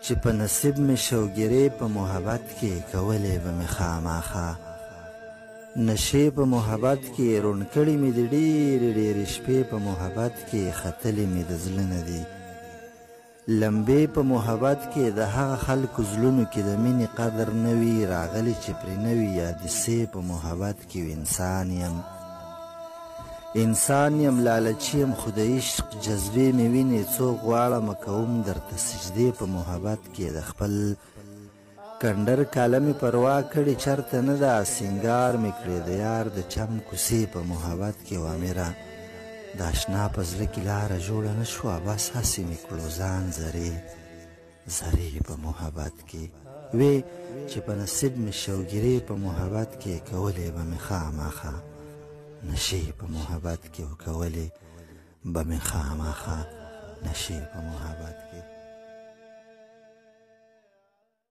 چې په نصیب مې شوګیرې په محبت کې کولې به مې خامخا نشې په محبت کې روڼ کړي مې د ډېرې ډېرې شپې په محبت کې ختلې مې د زړه نه دي لمبې په محبت کې د هغه خلکو زړونو کې د مینې قدر نه وي راغلي چې پرې نه وي یادسې په محبت کې انسان یم لالچي یم خو د عشق جذبې مې وینې څو غواړم کوم درته سجدې په محبت کې د خپل کنډر کاله مې پروا کړې چرته نه ده سینګار مې کړې د یار د چم کوڅې په محبت کې وامیره د اشنا په زړه کې لاره جوړه نه شوه بس هسې مې کړو ځان زرې په محبت کې وې چې په نصیب مې شوګیرې په محبت کې کولې به مې خامخا نشې په محبت کې وکولې به مې خامخا نشې په محبت کې